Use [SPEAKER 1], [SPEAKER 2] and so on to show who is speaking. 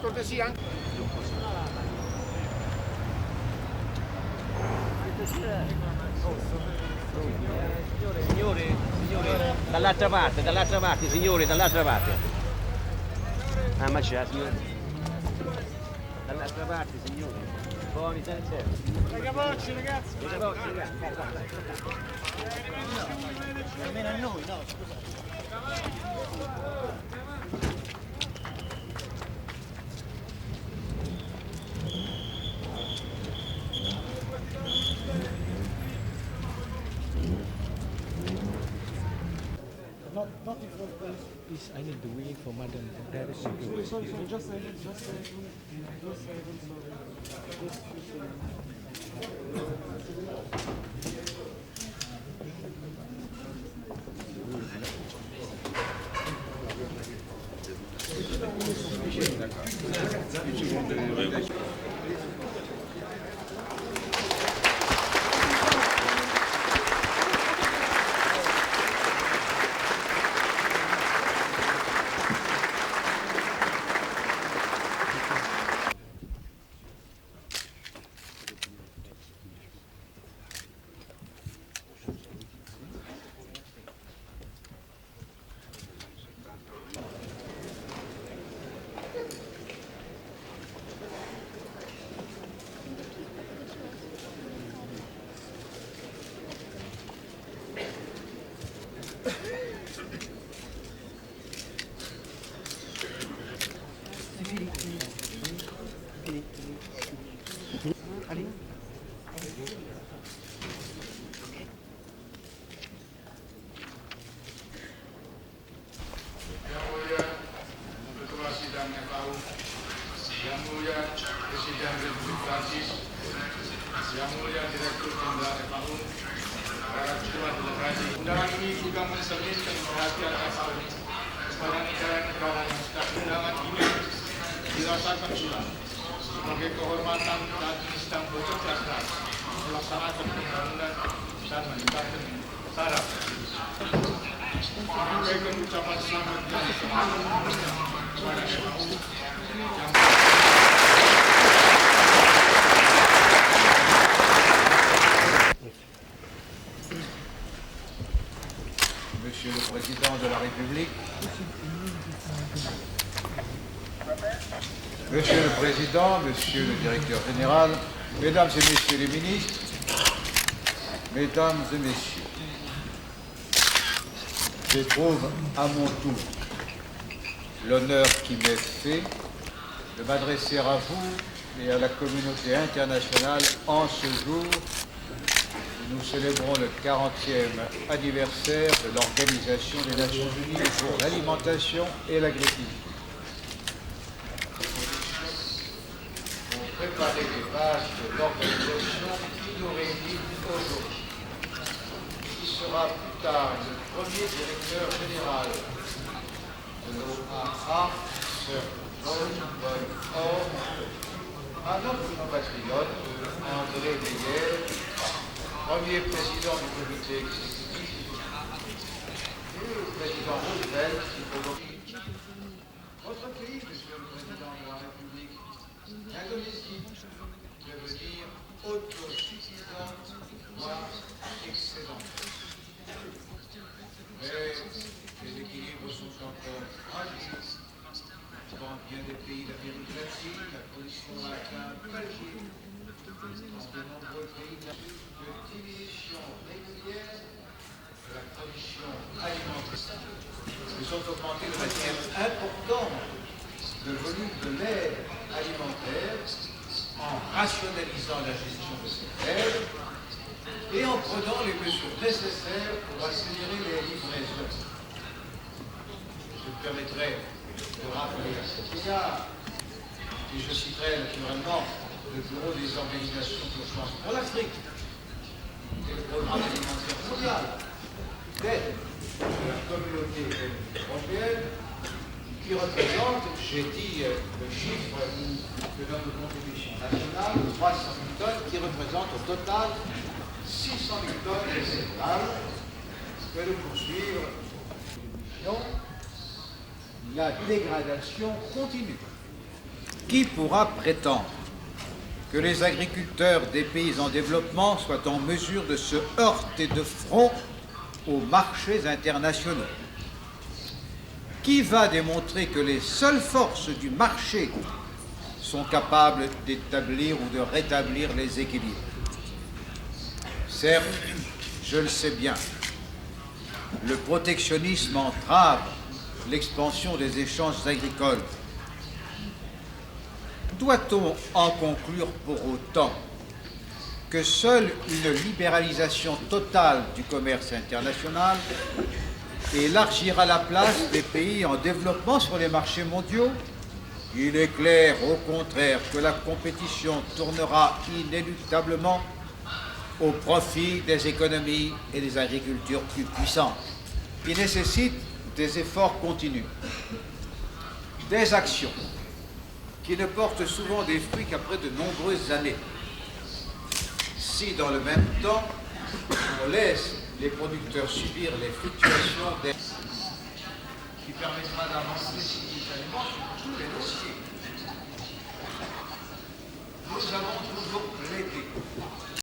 [SPEAKER 1] cortesia.
[SPEAKER 2] Signore, dall'altra parte, signore, dall'altra parte. Ah, ma c'è la signora. Dall'altra parte, signore. Buoni, senza.
[SPEAKER 1] Le capocce, ragazzi.
[SPEAKER 2] Le capocce, ragazzi.
[SPEAKER 1] Almeno a noi, no, scusa. Nothing for this.
[SPEAKER 3] Please, I need the waiting for Madam. There is security.
[SPEAKER 1] Sorry, just a second, sorry.
[SPEAKER 4] Yang Mulia Presiden Republik Prancis, Yang Mulia Direktur Jenderal FAO, para ketua delegasi. Undangan ini juga mencerminkan perhatian FAO kepada negara-negara yang sedang undangan ini dirasakan pula sebagai kehormatan dan sedang bekerja keras melaksanakan pembangunan dan meningkatkan taraf. Menyampaikan ucapan selamat dan semangat kepada FAO yang
[SPEAKER 5] Monsieur le Président de la République, Monsieur le Président, Monsieur le Directeur Général, Mesdames et Messieurs les ministres, Mesdames et Messieurs, j'éprouve à mon tour l'honneur qui m'est fait de m'adresser à vous et à la communauté internationale en ce jour où nous célébrons le 40e anniversaire de l'Organisation des Nations Unies pour l'alimentation et l'agriculture. Pour préparer les bases de l'organisation qui nous réunit aujourd'hui, qui sera plus tard le premier directeur général de l'OAA, Sir John Or, à notre compatriote André Meyer, premier président du comité exécutif, et le président Roosevelt qui provoque votre pays, Monsieur le Président de la République, l'Indonésie, devenir autosuffisante, voire excédente. Mais les équilibres sont encore fragiles. Dans bien des pays d'Amérique latine, la position a atteint un palier. Dans de nombreux pays de diminution régulière de la production alimentaire. Ils sont augmentés de manière importante le volume de l'aide alimentaire en rationalisant la gestion de cette aide et en prenant les mesures nécessaires pour accélérer les livraisons. Je me permettrai de rappeler à cet égard, et je citerai naturellement le Bureau des organisations d'urgence pour l'Afrique et le Programme alimentaire mondial d'aide de la communauté européenne qui représente, j'ai dit le chiffre de notre contribution nationale, 300 000 tonnes, qui représente au total 600 000 tonnes de céréales que nous poursuivre la dégradation continue
[SPEAKER 6] Qui pourra prétendre que les agriculteurs des pays en développement soient en mesure de se heurter de front aux marchés internationaux? Qui va démontrer que les seules forces du marché sont capables d'établir ou de rétablir les équilibres? Certes, je le sais bien, le protectionnisme entrave l'expansion des échanges agricoles. Doit-on en conclure pour autant que seule une libéralisation totale du commerce international élargira la place des pays en développement sur les marchés mondiaux? Il est clair, au contraire, que la compétition tournera inéluctablement au profit des économies et des agricultures plus puissantes, qui nécessitent des efforts continus, des actions qui ne portent souvent des fruits qu'après de nombreuses années. Si, dans le même temps, on laisse les producteurs subir les fluctuations des... qui permettra d'avancer simultanément sur tous les dossiers. Nous avons toujours plaidé